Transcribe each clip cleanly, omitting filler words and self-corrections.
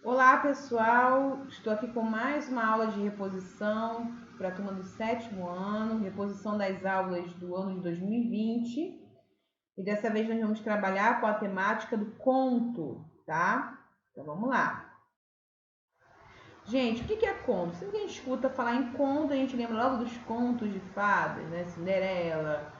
Olá pessoal, estou aqui com mais uma aula de reposição para a turma do 7º ano, reposição das aulas do ano de 2020. E dessa vez nós vamos trabalhar com a temática do conto, tá? Então vamos lá. Gente, o que é conto? Sempre que a gente escuta falar em conto, a gente lembra logo dos contos de fadas, né? Cinderela,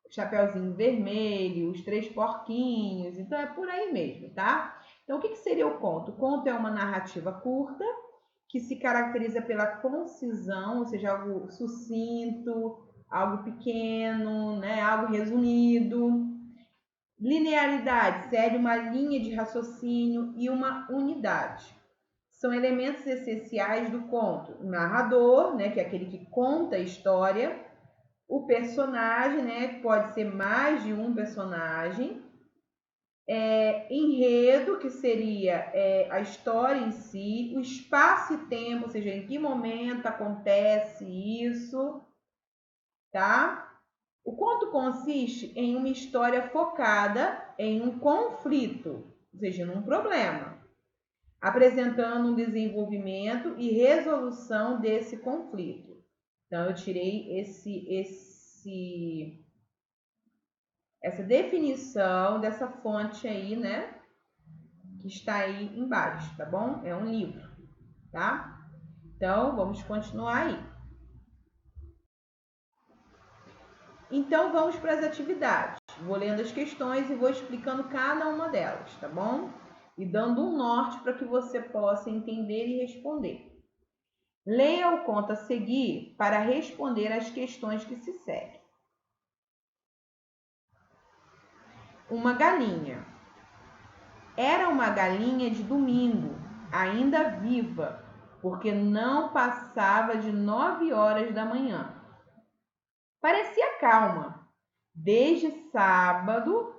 Chapeuzinho Vermelho, Os Três Porquinhos, então é por aí mesmo, tá? Então, o que seria o conto? O conto é uma narrativa curta que se caracteriza pela concisão, ou seja, algo sucinto, algo pequeno, né? Algo resumido. Linearidade, segue uma linha de raciocínio e uma unidade. São elementos essenciais do conto. O narrador, né, que é aquele que conta a história, o personagem, né, pode ser mais de um personagem, enredo, que seria a história em si, o espaço e tempo, ou seja, em que momento acontece isso, tá? O conto consiste em uma história focada em um conflito, ou seja, num problema, apresentando um desenvolvimento e resolução desse conflito. Então, eu tirei essa definição dessa fonte aí, né? Que está aí embaixo, tá bom? É um livro, tá? Então, vamos continuar aí. Então, vamos para as atividades. Vou lendo as questões e vou explicando cada uma delas, tá bom? E dando um norte para que você possa entender e responder. Leia o conto a seguir para responder às questões que se seguem. Uma galinha. Era uma galinha de domingo, ainda viva, porque não passava de 9 horas da manhã. Parecia calma. Desde sábado,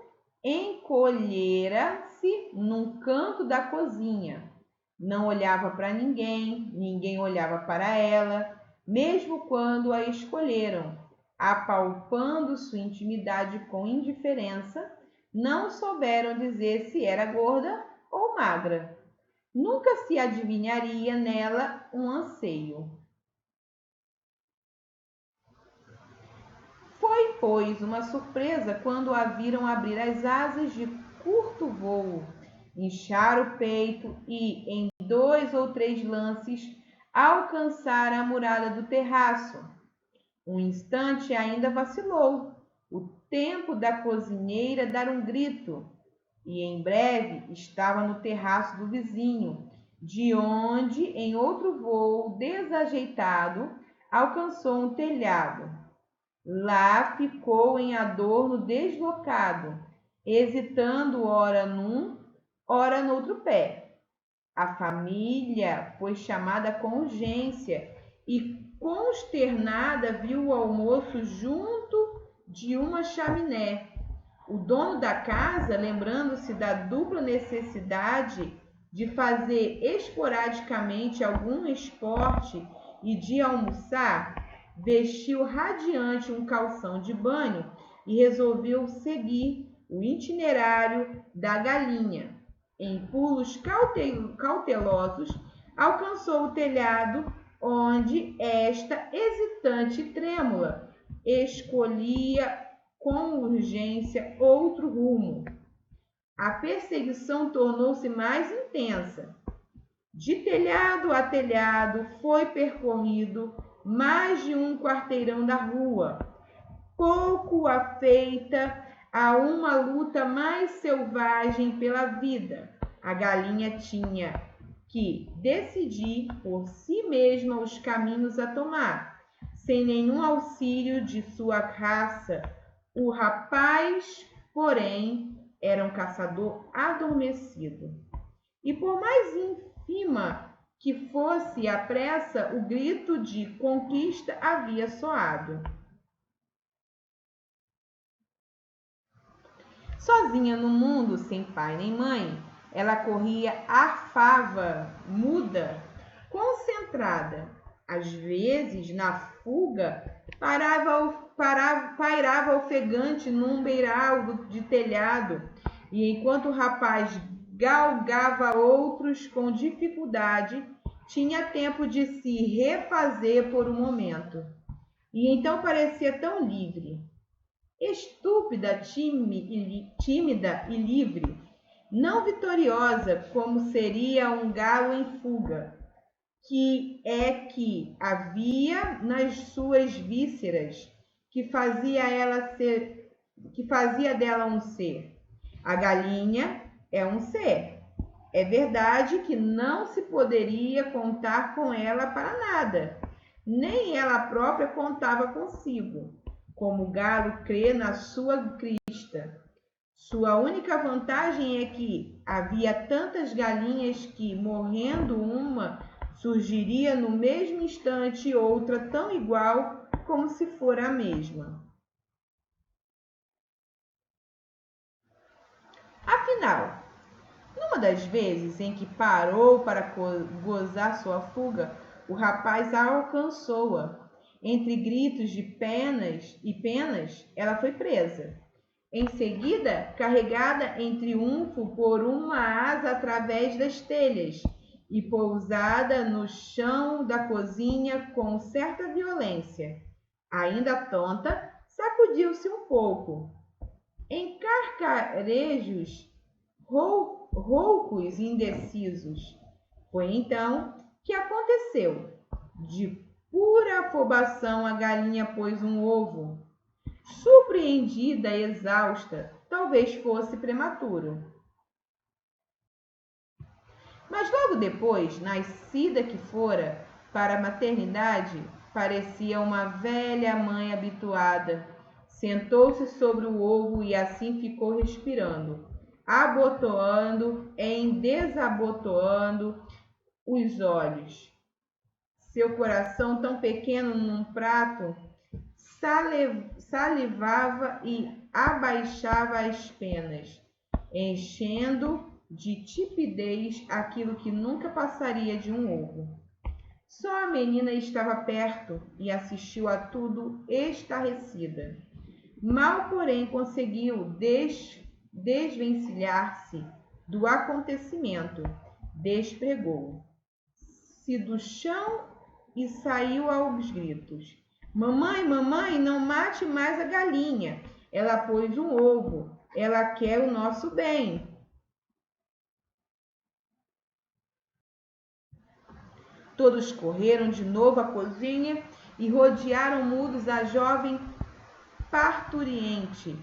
encolhera-se num canto da cozinha. Não olhava para ninguém, ninguém olhava para ela, mesmo quando a escolheram, apalpando sua intimidade com indiferença, não souberam dizer se era gorda ou magra. Nunca se adivinharia nela um anseio. Foi, pois, uma surpresa quando a viram abrir as asas de curto vôo, inchar o peito e, em 2 ou 3 lances, alcançar a muralha do terraço. Um instante ainda vacilou, o tempo da cozinheira dar um grito, e em breve estava no terraço do vizinho, de onde, em outro vôo desajeitado, alcançou um telhado. Lá ficou em adorno deslocado, hesitando ora num, ora noutro pé. A família foi chamada com urgência e, consternada, viu o almoço junto de uma chaminé. O dono da casa, lembrando-se da dupla necessidade de fazer esporadicamente algum esporte e de almoçar, vestiu radiante um calção de banho e resolveu seguir o itinerário da galinha. Em pulos cautelosos, alcançou o telhado, onde esta, hesitante e trêmula, escolhia com urgência outro rumo. A perseguição tornou-se mais intensa. De telhado a telhado foi percorrido mais de um quarteirão da rua, pouco afeita a uma luta mais selvagem pela vida. A galinha tinha que decidir por si mesma os caminhos a tomar, sem nenhum auxílio de sua raça. O rapaz, porém, era um caçador adormecido. E por mais ínfima que fosse a pressa, o grito de conquista havia soado. Sozinha no mundo, sem pai nem mãe, ela corria arfava, muda, concentrada. Às vezes, na fuga, pairava ofegante num beiral de telhado, e enquanto o rapaz galgava outros com dificuldade, tinha tempo de se refazer por um momento. E então parecia tão livre. Estúpida, tímida e livre, não vitoriosa como seria um galo em fuga, que havia nas suas vísceras, que fazia dela um ser. A galinha é um ser. É verdade que não se poderia contar com ela para nada, nem ela própria contava consigo, como o galo crê na sua crista. Sua única vantagem é que havia tantas galinhas que, morrendo uma, surgiria no mesmo instante outra tão igual como se fora a mesma. Afinal, numa das vezes em que parou para gozar sua fuga, o rapaz alcançou-a. Entre gritos de penas, ela foi presa. Em seguida, carregada em triunfo por uma asa através das telhas e pousada no chão da cozinha com certa violência. Ainda tonta, sacudiu-se um pouco. Em carcarejos roucos e indecisos. Foi então que aconteceu. De pura afobação, a galinha pôs um ovo. Surpreendida, exausta, talvez fosse prematuro. Mas logo depois, nascida que fora para a maternidade, parecia uma velha mãe habituada. Sentou-se sobre o ovo e assim ficou respirando, abotoando e desabotoando os olhos. Seu coração, tão pequeno num prato, salivava e abaixava as penas, enchendo de tipidez aquilo que nunca passaria de um ovo. Só a menina estava perto e assistiu a tudo estarrecida. Mal, porém, conseguiu desvencilhar-se do acontecimento. Despregou-se do chão e saiu aos gritos. Mamãe, mamãe, não mate mais a galinha. Ela pôs um ovo. Ela quer o nosso bem. Todos correram de novo à cozinha e rodearam mudos a jovem parturiente,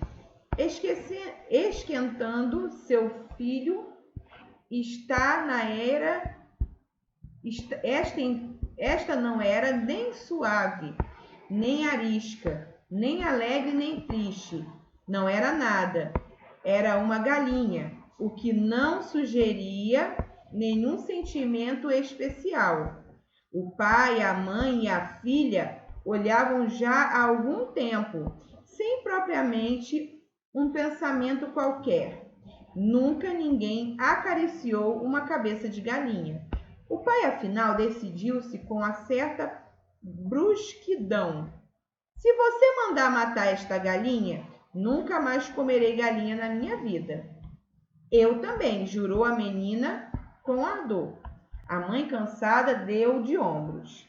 esquentando seu filho. Esta não era nem suave, nem arisca, nem alegre, nem triste. Não era nada. Era uma galinha, o que não sugeria nenhum sentimento especial. O pai, a mãe e a filha olhavam já há algum tempo, sem propriamente um pensamento qualquer. Nunca ninguém acariciou uma cabeça de galinha. O pai, afinal, decidiu-se com uma certa brusquidão. Se você mandar matar esta galinha, nunca mais comerei galinha na minha vida. Eu também, jurou a menina com ardor. A mãe, cansada, deu de ombros.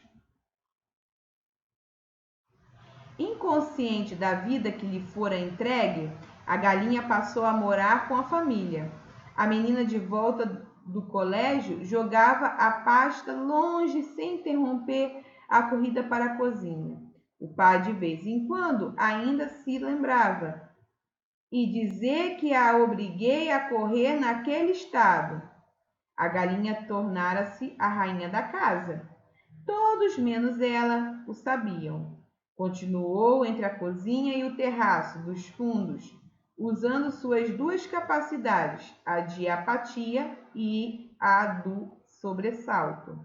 Inconsciente da vida que lhe fora entregue, a galinha passou a morar com a família. A menina, de volta do colégio, jogava a pasta longe sem interromper a corrida para a cozinha. O pai, de vez em quando, ainda se lembrava e dizer que a obriguei a correr naquele estado. A galinha tornara-se a rainha da casa. Todos menos ela o sabiam. Continuou entre a cozinha e o terraço dos fundos, usando suas duas capacidades, a de apatia e a do sobressalto.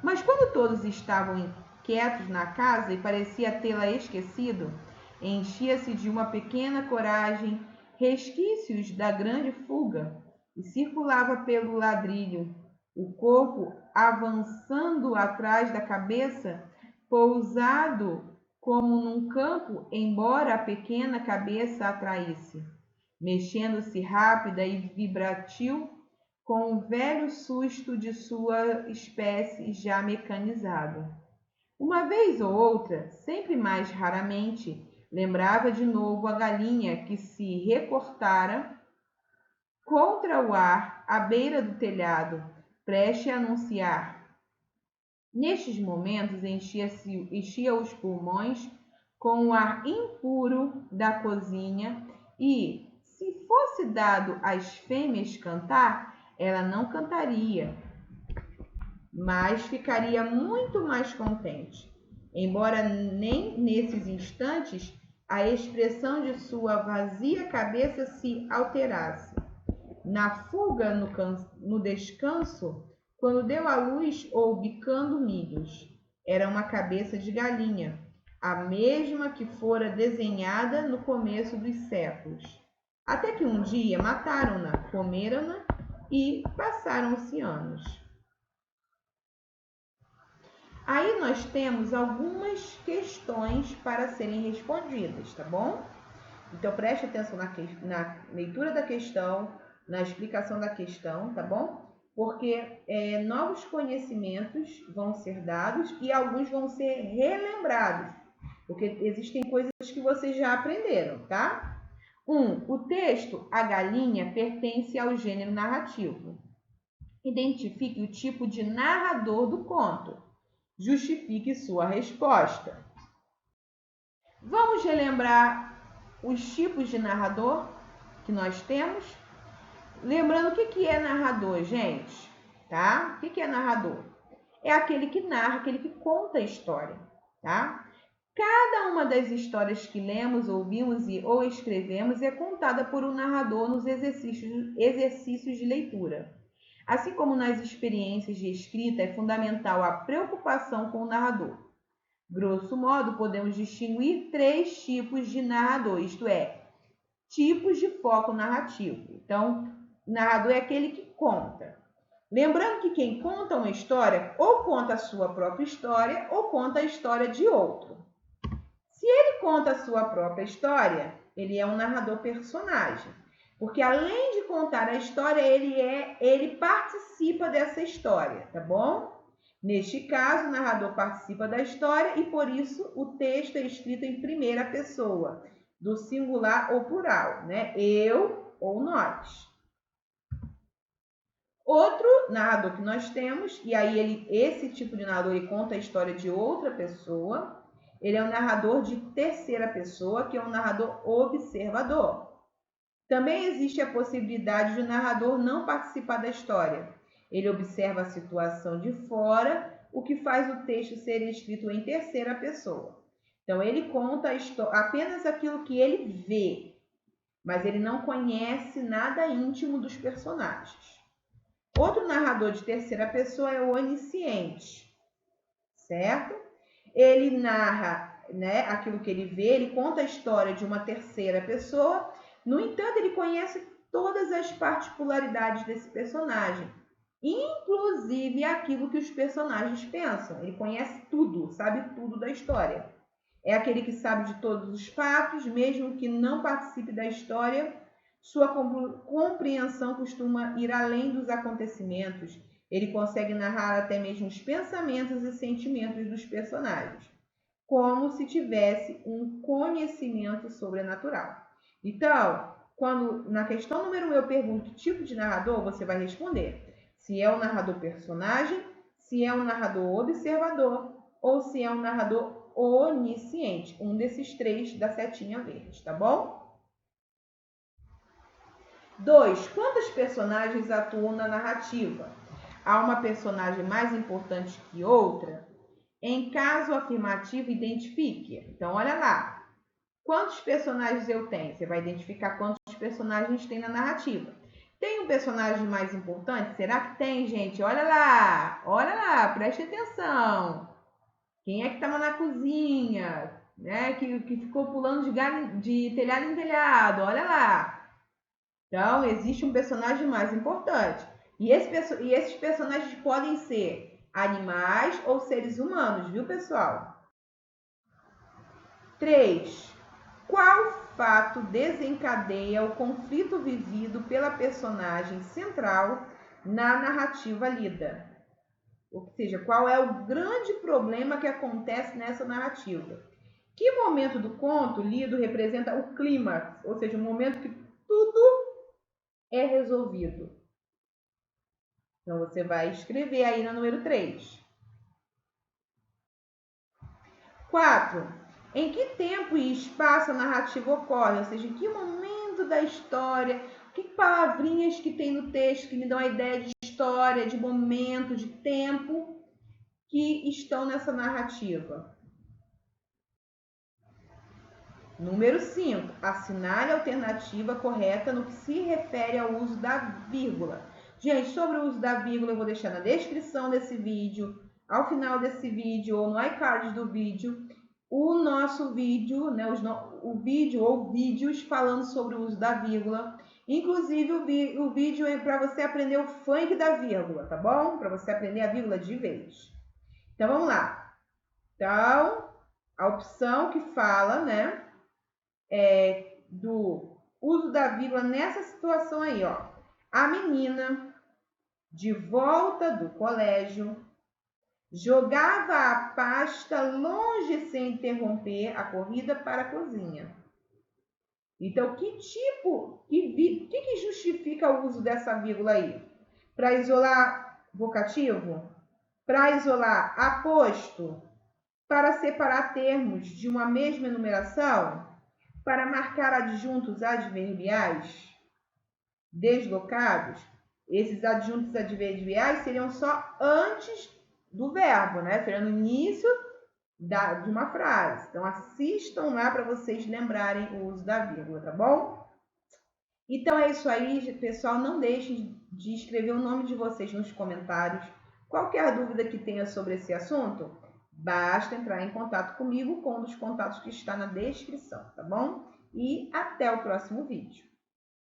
Mas quando todos estavam quietos na casa e parecia tê-la esquecido, enchia-se de uma pequena coragem, resquícios da grande fuga, e circulava pelo ladrilho, o corpo avançando atrás da cabeça, pousado como num campo, embora a pequena cabeça atraísse. mexendo-se rápida e vibratil com o velho susto de sua espécie já mecanizado. Uma vez ou outra, sempre mais raramente, lembrava de novo a galinha que se recortara contra o ar à beira do telhado, preste a anunciar. Nestes momentos enchia os pulmões com o ar impuro da cozinha e, se fosse dado às fêmeas cantar, ela não cantaria, mas ficaria muito mais contente. Embora nem nesses instantes a expressão de sua vazia cabeça se alterasse. Na fuga, no descanso, quando deu à luz ou bicando milhos, era uma cabeça de galinha, a mesma que fora desenhada no começo dos séculos. Até que um dia mataram-na, comeram-na e passaram-se anos. Aí nós temos algumas questões para serem respondidas, tá bom? Então preste atenção na leitura da questão, na explicação da questão, tá bom? Porque novos conhecimentos vão ser dados e alguns vão ser relembrados, porque existem coisas que vocês já aprenderam, tá? O texto A Galinha pertence ao gênero narrativo. Identifique o tipo de narrador do conto. Justifique sua resposta. Vamos relembrar os tipos de narrador que nós temos? Lembrando o que é narrador, gente, tá? O que é narrador? É aquele que narra, aquele que conta a história, tá? Cada uma das histórias que lemos, ouvimos ou escrevemos é contada por um narrador nos exercícios de leitura. Assim como nas experiências de escrita, é fundamental a preocupação com o narrador. Grosso modo, podemos distinguir 3 tipos de narrador, isto é, tipos de foco narrativo. Então, narrador é aquele que conta. Lembrando que quem conta uma história, ou conta a sua própria história, ou conta a história de outro. Se ele conta a sua própria história, ele é um narrador personagem. Porque além de contar a história, ele participa dessa história, tá bom? Neste caso, o narrador participa da história e, por isso, o texto é escrito em primeira pessoa, do singular ou plural, né? Eu ou nós. Outro narrador que nós temos, e aí esse tipo de narrador ele conta a história de outra pessoa, ele é um narrador de terceira pessoa, que é um narrador observador. Também existe a possibilidade de o narrador não participar da história. Ele observa a situação de fora, o que faz o texto ser escrito em terceira pessoa. Então, ele conta apenas aquilo que ele vê, mas ele não conhece nada íntimo dos personagens. Outro narrador de terceira pessoa é o onisciente, certo? Ele narra, né, aquilo que ele vê, ele conta a história de uma terceira pessoa. No entanto, ele conhece todas as particularidades desse personagem, inclusive aquilo que os personagens pensam. Ele conhece tudo, sabe tudo da história. É aquele que sabe de todos os fatos, mesmo que não participe da história. Sua compreensão costuma ir além dos acontecimentos. Ele consegue narrar até mesmo os pensamentos e sentimentos dos personagens, como se tivesse um conhecimento sobrenatural. Então, quando na questão número 1 eu pergunto que tipo de narrador, você vai responder se é um narrador personagem, se é um narrador observador ou se é um narrador onisciente. Um desses 3 da setinha verde, tá bom? 2. Quantos personagens atuam na narrativa? Há uma personagem mais importante que outra? Em caso afirmativo, identifique. Então, olha lá. Quantos personagens eu tenho? Você vai identificar quantos personagens tem na narrativa. Tem um personagem mais importante? Será que tem, gente? Olha lá, preste atenção. Quem é que estava na cozinha, né? Que ficou pulando de telhado em telhado? Olha lá. Então, existe um personagem mais importante. E esses personagens podem ser animais ou seres humanos, viu, pessoal? 3. Qual fato desencadeia o conflito vivido pela personagem central na narrativa lida. Ou seja, qual é o grande problema que acontece nessa narrativa? Que momento do conto lido representa o clímax, ou seja, o momento que tudo é resolvido? Então, você vai escrever aí na número 3. 4. Em que tempo e espaço a narrativa ocorre? Ou seja, em que momento da história? Que palavrinhas que tem no texto que me dão a ideia de história, de momento, de tempo que estão nessa narrativa? Número 5. Assinale a alternativa correta no que se refere ao uso da vírgula. Gente, sobre o uso da vírgula eu vou deixar na descrição desse vídeo, ao final desse vídeo ou no iCard do vídeo, o nosso vídeo, né, o vídeo ou vídeos falando sobre o uso da vírgula. Inclusive o vídeo é para você aprender o funk da vírgula, tá bom? Para você aprender a vírgula de vez. Então vamos lá. Então, a opção que fala, né, do uso da vírgula nessa situação aí, ó. A menina, de volta do colégio, jogava a pasta longe sem interromper a corrida para a cozinha. Então, que justifica o uso dessa vírgula aí? Para isolar vocativo? Para isolar aposto? Para separar termos de uma mesma enumeração? Para marcar adjuntos adverbiais deslocados? Esses adjuntos adverbiais seriam só antes do verbo, né? Seria no início de uma frase. Então, assistam lá para vocês lembrarem o uso da vírgula, tá bom? Então, é isso aí, pessoal. Não deixem de escrever o nome de vocês nos comentários. Qualquer dúvida que tenha sobre esse assunto, basta entrar em contato comigo com um dos contatos que está na descrição, tá bom? E até o próximo vídeo.